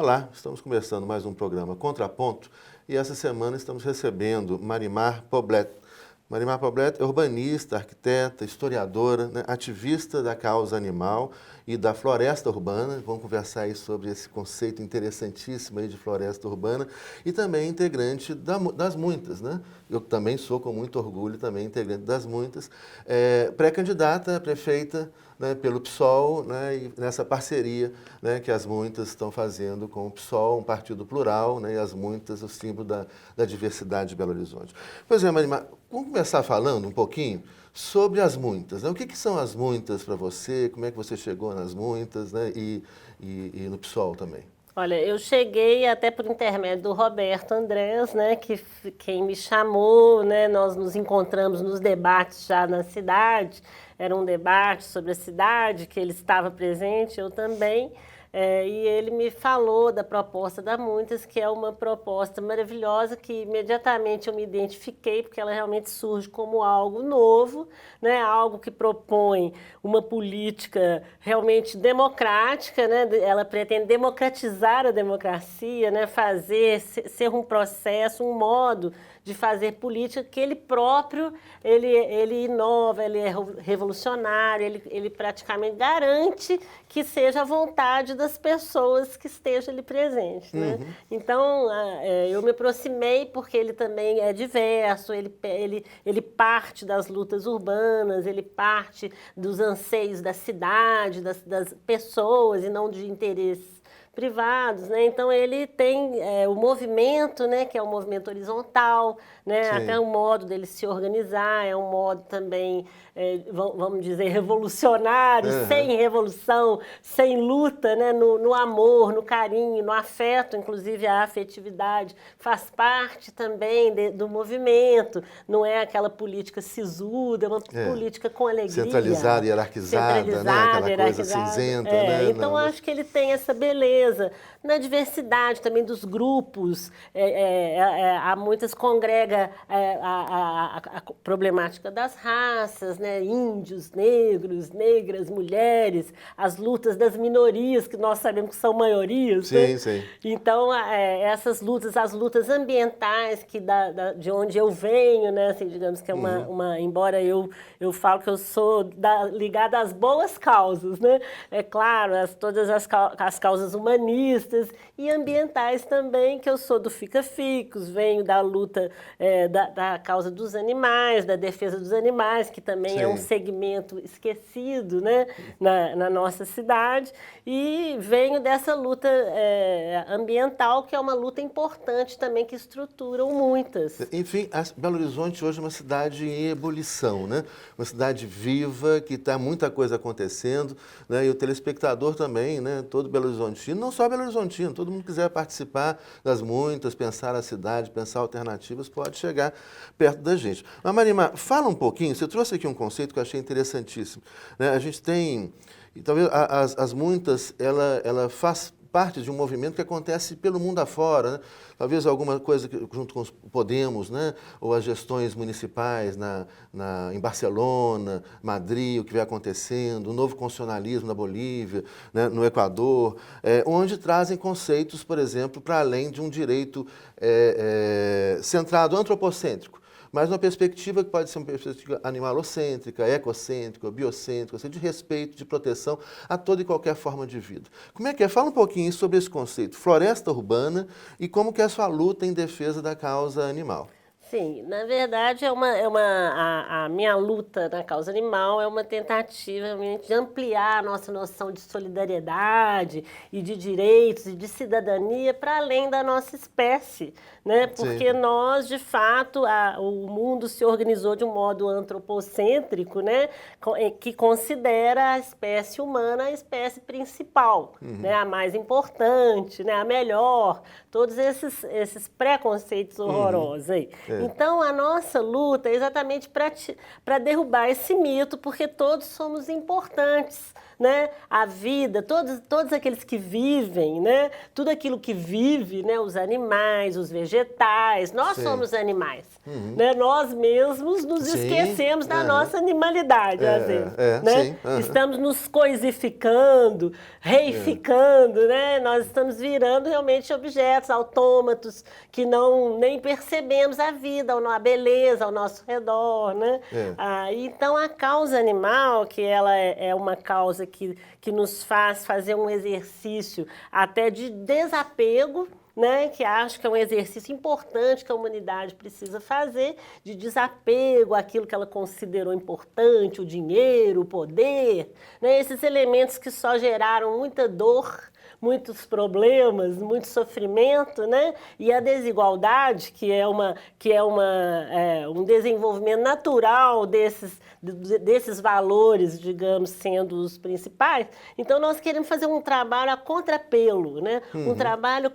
Olá, estamos começando mais um programa Contraponto e essa semana estamos recebendo Marimar Poblet. Marimar Poblet é urbanista, arquiteta, historiadora, né, ativista da causa animal e da floresta urbana. Vamos conversar aí sobre esse conceito interessantíssimo aí de floresta urbana e também integrante das Muitas, né? Eu também sou, com muito orgulho, também integrante das Muitas, pré-candidata a prefeita, né, pelo PSOL, né, e nessa parceria, né, que as Muitas estão fazendo com o PSOL, um partido plural, né, e as Muitas, o símbolo da diversidade de Belo Horizonte. Pois é, Marimar, vamos começar falando um pouquinho sobre as Muitas, né? O que são as Muitas para você? Como é que você chegou nas Muitas, né, e no PSOL também? Olha, eu cheguei até por intermédio do Roberto Andrés, né, quem me chamou, né, nós nos encontramos nos debates já na cidade, era um debate sobre a cidade, que ele estava presente, eu também, e ele me falou da proposta da Muitas, que é uma proposta maravilhosa, que imediatamente eu me identifiquei, porque ela realmente surge como algo novo, né, algo que propõe uma política realmente democrática, né, ela pretende democratizar a democracia, né, ser um processo, um modo de fazer política que ele próprio, ele inova, ele é revolucionário, ele praticamente garante que seja a vontade das pessoas que estejam ali presentes, né? Então, eu me aproximei porque ele também é diverso, ele parte das lutas urbanas, ele parte dos anseios da cidade, das pessoas e não de interesses privados, né? Então ele tem o movimento, né, que é um movimento horizontal, né? Sim. Até o modo dele se organizar é um modo também, vamos dizer, revolucionário, sem revolução, sem luta, né? No amor, no carinho, no afeto, inclusive a afetividade faz parte também do movimento, não é aquela política sisuda, é uma política com alegria. Centralizada, hierarquizada, né? Aquela coisa cinzenta, né? Então acho que ele tem essa beleza na diversidade também dos grupos, há muitas congrega a problemática das raças, né? Índios, negros, negras, mulheres, as lutas das minorias, que nós sabemos que são maiorias. Sim, né? sim. Então, essas lutas, as lutas ambientais de onde eu venho, né? Assim, digamos que é embora eu falo que eu sou ligada às boas causas, né? É claro, todas as causas humanistas e ambientais também, que eu sou do Fica-Ficos, venho da luta da causa dos animais, da defesa dos animais, que também é um segmento esquecido, né, na nossa cidade, e venho dessa luta ambiental, que é uma luta importante também, que estruturam muitas. Enfim, Belo Horizonte hoje é uma cidade em ebulição, né? Uma cidade viva, que está muita coisa acontecendo, né? E o telespectador também, né? Todo Belo Horizontino, não só Belo Horizontino, todo mundo quiser participar das Muitas, pensar a cidade, pensar alternativas, pode chegar perto da gente. Mas, Marimar, fala um pouquinho, você trouxe aqui um conceito que eu achei interessantíssimo, né? A gente tem, e talvez as Muitas, ela faz parte de um movimento que acontece pelo mundo afora, né? Talvez alguma coisa junto com os Podemos, né? Ou as gestões municipais em Barcelona, Madrid, o que vem acontecendo, o novo constitucionalismo na Bolívia, né? No Equador, onde trazem conceitos, por exemplo, para além de um direito centrado, antropocêntrico, mas uma perspectiva que pode ser uma perspectiva animalocêntrica, ecocêntrica, biocêntrica, de respeito, de proteção a toda e qualquer forma de vida. Como é que é? Fala um pouquinho sobre esse conceito, floresta urbana, e como que é a sua luta em defesa da causa animal. Sim, na verdade a minha luta na causa animal é uma tentativa realmente de ampliar a nossa noção de solidariedade e de direitos e de cidadania para além da nossa espécie, né? Porque nós, de fato, o mundo se organizou de um modo antropocêntrico, né? Que considera a espécie humana a espécie principal, né? A mais importante, né? A melhor, todos esses preconceitos horrorosos aí. Então, a nossa luta é exatamente para derrubar esse mito, porque todos somos importantes, né, a vida, todos aqueles que vivem, né, tudo aquilo que vive, né, os animais, os vegetais, nós somos animais, né, nós mesmos nos esquecemos da nossa animalidade, às vezes, né? Estamos nos coisificando, reificando, né, nós estamos virando realmente objetos autômatos que nem percebemos a vida, a beleza ao nosso redor, né? Então a causa animal, que ela é uma causa que nos faz fazer um exercício até de desapego, né, que acho que é um exercício importante que a humanidade precisa fazer, de desapego àquilo que ela considerou importante, o dinheiro, o poder, né, esses elementos que só geraram muita dor, muitos problemas, muito sofrimento, né? E a desigualdade, que é um desenvolvimento natural desses valores, digamos, sendo os principais. Então, nós queremos fazer um trabalho a contrapelo, né? Um trabalho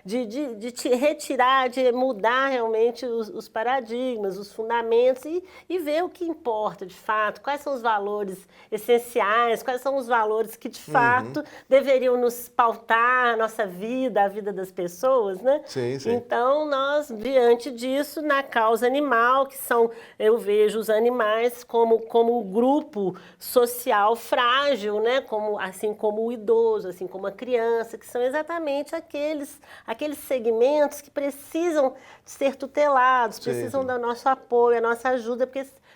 de te retirar, de mudar realmente os paradigmas, os fundamentos e ver o que importa, de fato, quais são os valores essenciais, quais são os valores que, de fato, deveriam nos pautar a nossa vida, a vida das pessoas, né? Sim. Então, nós, diante disso, na causa animal, eu vejo os animais como um grupo social frágil, né? Assim como o idoso, assim como a criança, que são exatamente aqueles segmentos que precisam de ser tutelados, precisam do nosso apoio, a nossa ajuda,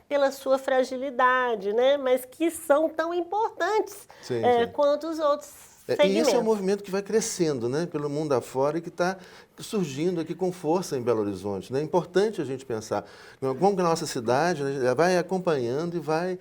pela sua fragilidade, né? Mas que são tão importantes quanto os outros. E esse é um movimento que vai crescendo, né, pelo mundo afora e que está surgindo aqui com força em Belo Horizonte, né? É importante a gente pensar como que a nossa cidade, né, vai acompanhando e vai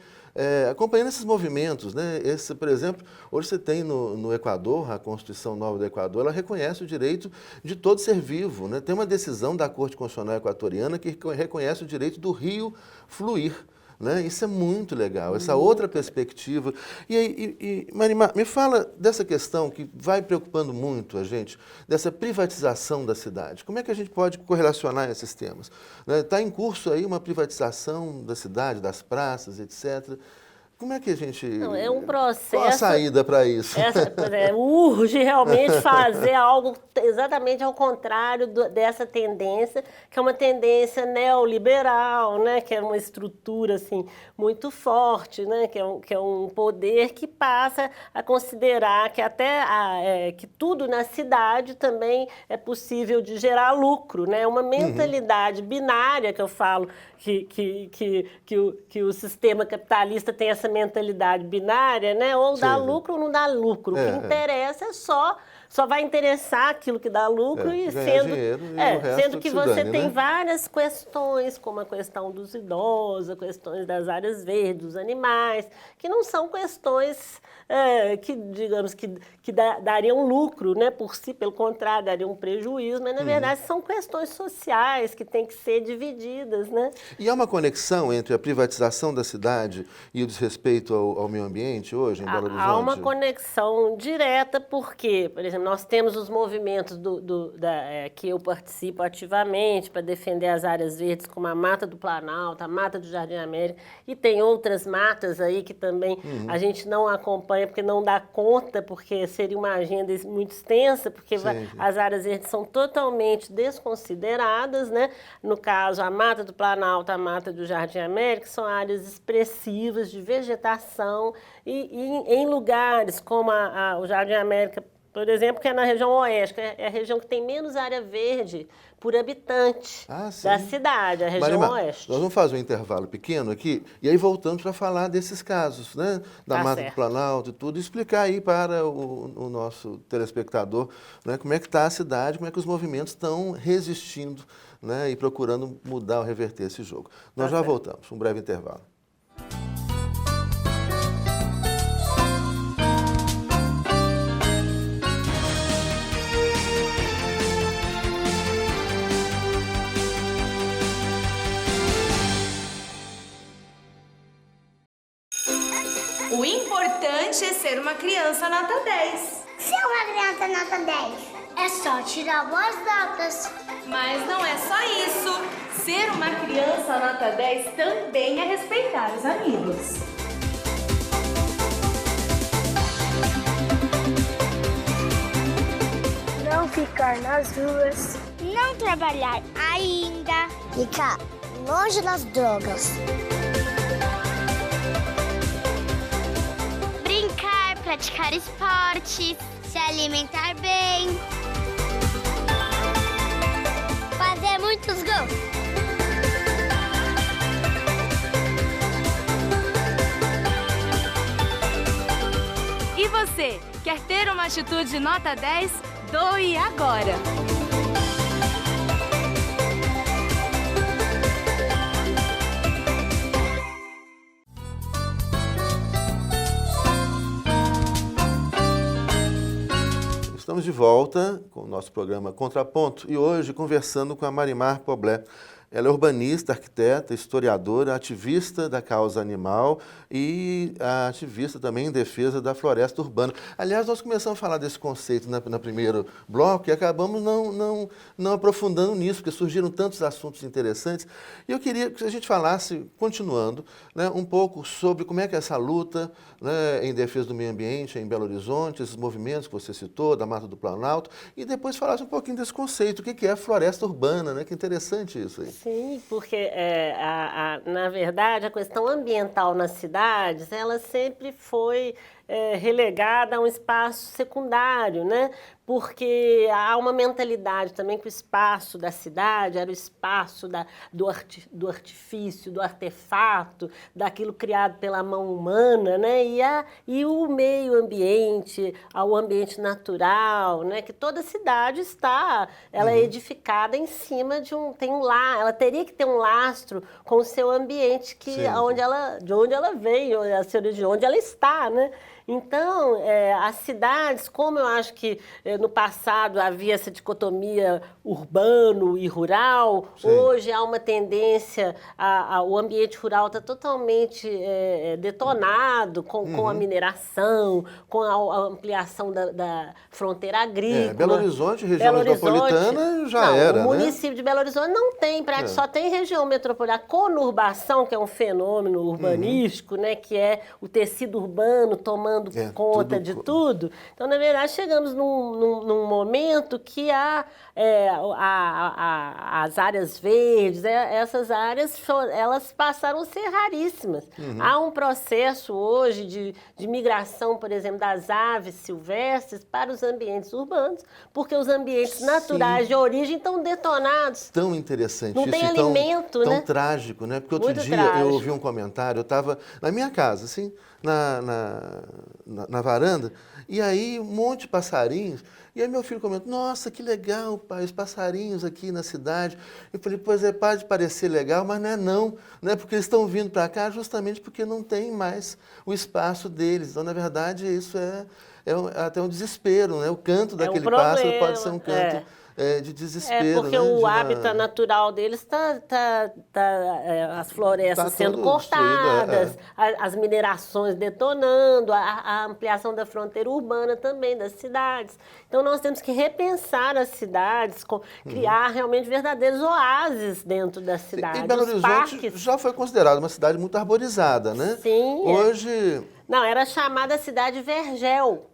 acompanhando esses movimentos, né? Por exemplo, hoje você tem no Equador, a Constituição Nova do Equador, ela reconhece o direito de todo ser vivo, né? Tem uma decisão da Corte Constitucional Equatoriana que reconhece o direito do rio fluir. Né? Isso é muito legal, essa outra perspectiva. E Marimar, me fala dessa questão que vai preocupando muito a gente, dessa privatização da cidade. Como é que a gente pode correlacionar esses temas? Está em curso aí uma privatização da cidade, das praças, etc. Como é que a gente... Não, é um processo... Qual a saída para isso? Urge realmente fazer algo exatamente ao contrário dessa tendência, que é uma tendência neoliberal, né? Que é uma estrutura assim, muito forte, né? Que é um poder que passa a considerar que que tudo na cidade também é possível de gerar lucro, né? Uma mentalidade binária que eu falo, que o sistema capitalista tem essa mentalidade binária, né? Ou dá lucro ou não dá lucro. O que interessa só vai interessar aquilo que dá lucro e sendo que você tem várias questões, como a questão dos idosos, a questões das áreas verdes, dos animais, que não são questões que, digamos, que dariam lucro, né? Por si, pelo contrário, dariam um prejuízo, mas na verdade são questões sociais que têm que ser divididas, né? E há uma conexão entre a privatização da cidade e o desrespeito ao meio ambiente hoje em Belo Horizonte? Há uma conexão direta porque, por exemplo, nós temos os movimentos que eu participo ativamente para defender as áreas verdes, como a Mata do Planalto, a Mata do Jardim América, e tem outras matas aí que também a gente não acompanha porque não dá conta, porque seria uma agenda muito extensa, porque as áreas verdes são totalmente desconsideradas, né? No caso, a Mata do Planalto, a Mata do Jardim América, são áreas expressivas de vegetação e em lugares como o Jardim América, por exemplo, que é na região oeste, que é a região que tem menos área verde por habitante da cidade, a região oeste. Nós vamos fazer um intervalo pequeno aqui e aí voltamos para falar desses casos, né? Da Mata do Planalto e tudo, e explicar aí para o nosso telespectador, né, como é que está a cidade, como é que os movimentos estão resistindo, né, e procurando mudar ou reverter esse jogo. Nós já voltamos, um breve intervalo. O importante é ser uma criança nota 10. Ser uma criança nota 10 é só tirar boas notas. Mas não é só isso. Ser uma criança nota 10 também é respeitar os amigos. Ficar nas ruas. Não trabalhar ainda. Ficar longe das drogas. Brincar, praticar esportes, se alimentar bem. Fazer muitos gols. E você, quer ter uma atitude nota 10? Doe agora! Estamos de volta com o nosso programa Contraponto e hoje conversando com a Marimar Poblet. Ela é urbanista, arquiteta, historiadora, ativista da causa animal e ativista também em defesa da floresta urbana. Aliás, nós começamos a falar desse conceito no primeiro bloco e acabamos não aprofundando nisso, porque surgiram tantos assuntos interessantes. E eu queria que a gente falasse, continuando, né, um pouco sobre como é que é essa luta, né, em defesa do meio ambiente em Belo Horizonte, esses movimentos que você citou, da Mata do Planalto, e depois falasse um pouquinho desse conceito, o que é a floresta urbana, né? Que interessante isso aí. Sim, porque, na verdade, a questão ambiental nas cidades, ela sempre foi relegada a um espaço secundário, né? Porque há uma mentalidade também que o espaço da cidade era o espaço do artifício, do artefato, daquilo criado pela mão humana, né? E o meio ambiente, o ambiente natural, né? Que toda cidade ela é edificada em cima de ela teria que ter um lastro com o seu ambiente de onde ela veio, de onde ela está, né? Então, as cidades, como eu acho que no passado havia essa dicotomia urbano e rural, sim, hoje há uma tendência, o ambiente rural está totalmente detonado com a mineração, com a ampliação da fronteira agrícola. Belo Horizonte, região metropolitana, já era, o município de Belo Horizonte não tem, só tem região metropolitana. A conurbação, que é um fenômeno urbanístico, né, que é o tecido urbano tomando conta de tudo. Então, na verdade, chegamos num momento que as áreas verdes, essas áreas, elas passaram a ser raríssimas. Há um processo hoje de migração, por exemplo, das aves silvestres para os ambientes urbanos, porque os ambientes naturais de origem estão detonados. Tão interessante não isso. Não tem alimento, né? Tão trágico, né? Porque outro muito dia trágico. Eu ouvi um comentário, eu estava na minha casa, assim, na varanda, e aí um monte de passarinhos, e aí meu filho comentou, nossa, que legal, pai, os passarinhos aqui na cidade. Eu falei, pois pode parecer legal, mas não, né? Porque eles estão vindo para cá justamente porque não tem mais o espaço deles. Então, na verdade, isso é até um desespero, né? O canto daquele pássaro pode ser um canto de desespero. Porque o hábitat natural deles as florestas sendo cortadas, as minerações detonando, a ampliação da fronteira urbana também das cidades. Então nós temos que repensar as cidades, criar realmente verdadeiros oásis dentro das cidades. E Belo Horizonte já foi considerada uma cidade muito arborizada, né? Sim. Hoje... Não, era chamada cidade Vergel.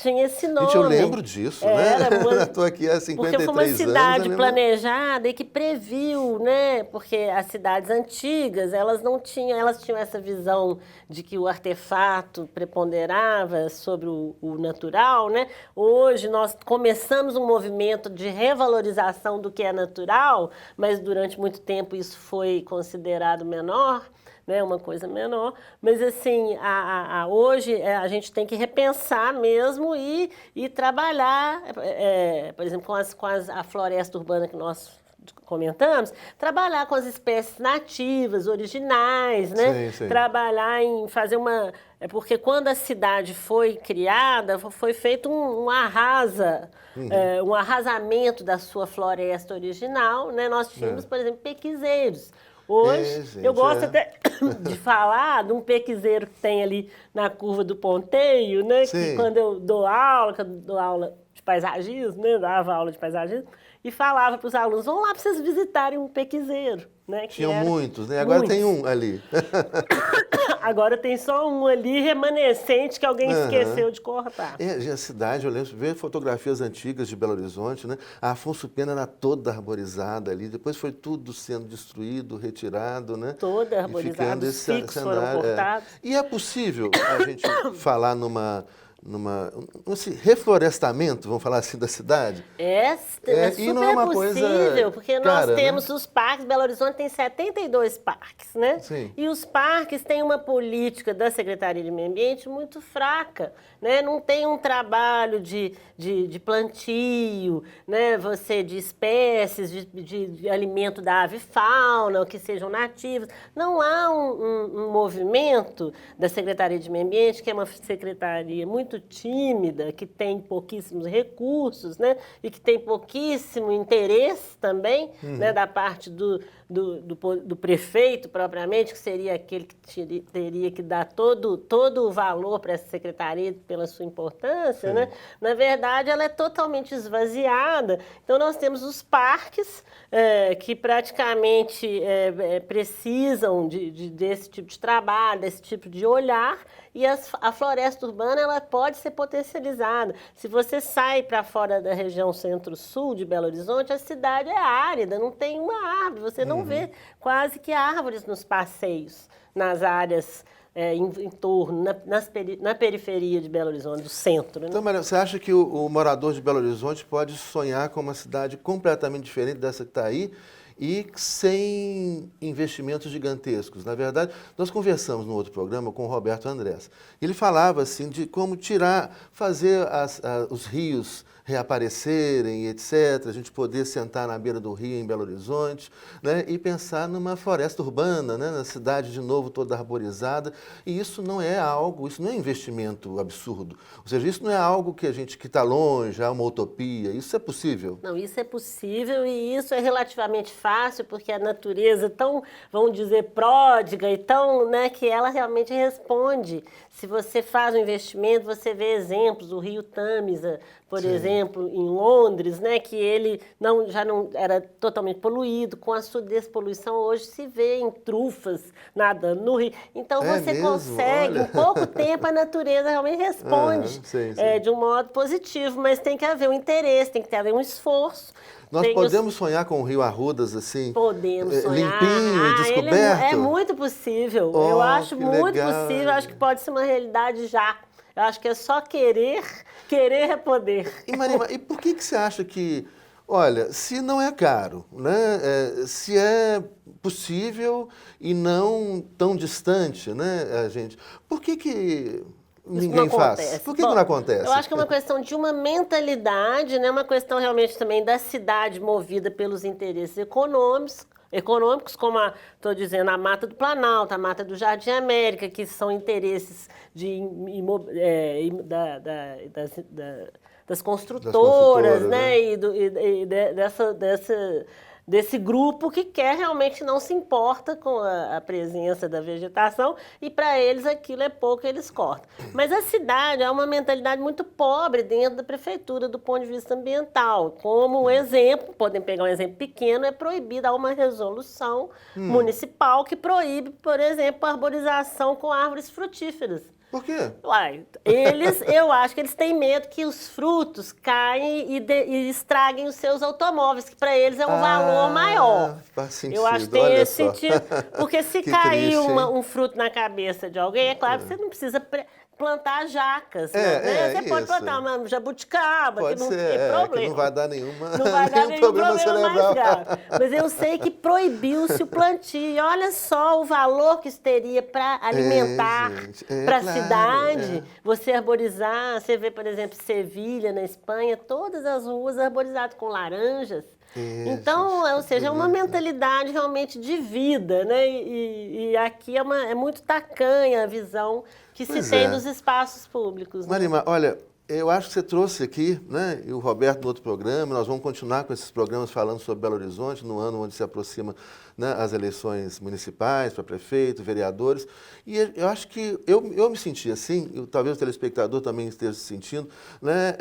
Tinha esse nome. Gente, eu lembro disso, né? Estou aqui há 53 anos. Porque foi uma cidade planejada e que previu, né? Porque as cidades antigas, elas tinham essa visão de que o artefato preponderava sobre o natural, né? Hoje nós começamos um movimento de revalorização do que é natural, mas durante muito tempo isso foi considerado menor. Né, uma coisa menor, mas assim, hoje a gente tem que repensar mesmo e trabalhar, por exemplo, com a floresta urbana que nós comentamos, trabalhar com as espécies nativas, originais, né? Sim. Trabalhar em fazer porque quando a cidade foi criada, foi feito um arrasamento da sua floresta original, né? Nós tínhamos, por exemplo, pequizeiros. Hoje, eu gosto até de falar de um pequizeiro que tem ali na curva do Ponteio, né? Que quando eu dou aula de paisagismo, né? Dava aula de paisagismo, e falava para os alunos, vão lá para vocês visitarem um pequiseiro. Né, Tinham muitos, né? Agora tem um ali. Agora tem só um ali remanescente que alguém esqueceu de cortar. A cidade, eu lembro, ver fotografias antigas de Belo Horizonte, né? A Afonso Pena era toda arborizada ali, depois foi tudo sendo destruído, retirado, né? Toda arborizada, os picos foram cortados. E é possível a gente falar esse reflorestamento, vamos falar assim, da cidade? É super e não é uma possível, coisa porque cara, nós temos os parques, Belo Horizonte tem 72 parques, né? Sim. E os parques têm uma política da Secretaria de Meio Ambiente muito fraca, né? Não tem um trabalho de plantio, né? De espécies, de alimento da ave e fauna, que sejam nativos. Não há um movimento da Secretaria de Meio Ambiente, que é uma secretaria muito tímida, que tem pouquíssimos recursos, né? E que tem pouquíssimo interesse também, né? Da parte do prefeito propriamente, que seria aquele que teria que dar todo o valor para essa secretaria pela sua importância, né? Na verdade, ela é totalmente esvaziada. Então, nós temos os parques que praticamente precisam desse tipo de trabalho, desse tipo de olhar, e a floresta urbana ela pode ser potencializada. Se você sai para fora da região centro-sul de Belo Horizonte, a cidade é árida, não tem uma árvore, você não vê quase que árvores nos passeios, nas áreas em torno, na periferia de Belo Horizonte, do centro. Né? Então, Maria, você acha que o morador de Belo Horizonte pode sonhar com uma cidade completamente diferente dessa que está aí e sem investimentos gigantescos? Na verdade, nós conversamos no outro programa com o Roberto Andrés. Ele falava assim de como fazer os rios reaparecerem, etc., a gente poder sentar na beira do rio em Belo Horizonte, né, e pensar numa floresta urbana, né, na cidade de novo toda arborizada, e isso não é investimento absurdo, ou seja, isso não é algo que está longe, é uma utopia, isso é possível? Não, isso é possível e isso é relativamente fácil, porque a natureza é tão, vamos dizer, pródiga e tão, né, que ela realmente responde. Se você faz um investimento, você vê exemplos, o rio Tâmisa, por exemplo, em Londres, né, que ele já não era totalmente poluído, com a sua despoluição hoje se vê em trufas nadando no rio. Então você mesmo? consegue, Olha. em pouco tempo a natureza realmente responde sim. De um modo positivo, mas tem que haver um interesse, tem que haver um esforço. Nós podemos sonhar com o Rio Arrudas assim? Podemos sonhar. Limpinho e descoberto? É muito possível. Eu acho muito possível, acho que pode ser uma realidade já. Eu acho que é só querer é poder. E Marima, e por que você acha que, olha, se não é caro, né, se é possível e não tão distante, né, gente, por que ninguém faz? Por que não acontece? Eu acho que é uma questão de uma mentalidade, né, uma questão realmente também da cidade movida pelos interesses econômicos, como estou dizendo, a Mata do Planalto, a Mata do Jardim América, que são interesses das construtoras, né? Desse grupo que realmente não se importa com a presença da vegetação e para eles aquilo é pouco, eles cortam. Mas a cidade é uma mentalidade muito pobre dentro da prefeitura do ponto de vista ambiental. Como um exemplo, podem pegar um exemplo pequeno, é proibida uma resolução municipal que proíbe, por exemplo, a arborização com árvores frutíferas. Por quê? Eu acho que eles têm medo que os frutos caem e estraguem os seus automóveis, que para eles é um valor maior. Faz sentido. Eu acho que tem esse sentido. Porque se cair um fruto na cabeça de alguém, é claro que você não precisa plantar jacas, né? Você pode plantar uma jabuticaba, pode que não ser, tem problema. que não vai dar nenhum problema mais grave. Mas eu sei que proibiu-se o plantio. E olha só o valor que isso teria para alimentar, para a cidade. Você arborizar, você vê, por exemplo, Sevilha, na Espanha, todas as ruas arborizadas com laranjas. Então, ou seja, é uma mentalidade realmente de vida, né? E aqui é muito tacanha a visão que se tem dos espaços públicos. Né? Marima, olha, eu acho que você trouxe aqui, né, e o Roberto no outro programa, nós vamos continuar com esses programas falando sobre Belo Horizonte, no ano onde se aproxima, né, as eleições municipais para prefeito, vereadores, e eu acho que eu me senti assim, e talvez o telespectador também esteja se sentindo, né,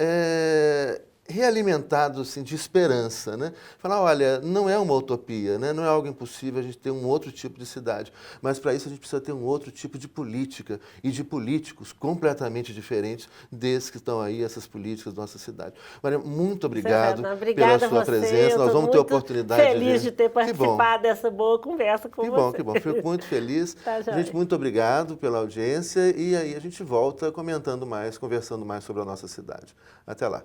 realimentado assim, de esperança, né? Falar, olha, não é uma utopia, né? Não é algo impossível a gente ter um outro tipo de cidade, mas para isso a gente precisa ter um outro tipo de política e de políticos completamente diferentes desses que estão aí, essas políticas da nossa cidade. Maria, muito obrigado pela sua presença, nós vamos ter oportunidade de ver. Feliz de ter participado dessa boa conversa com você. Que bom, fico muito feliz. Tá, gente, muito obrigado pela audiência e aí a gente volta comentando mais, conversando mais sobre a nossa cidade. Até lá.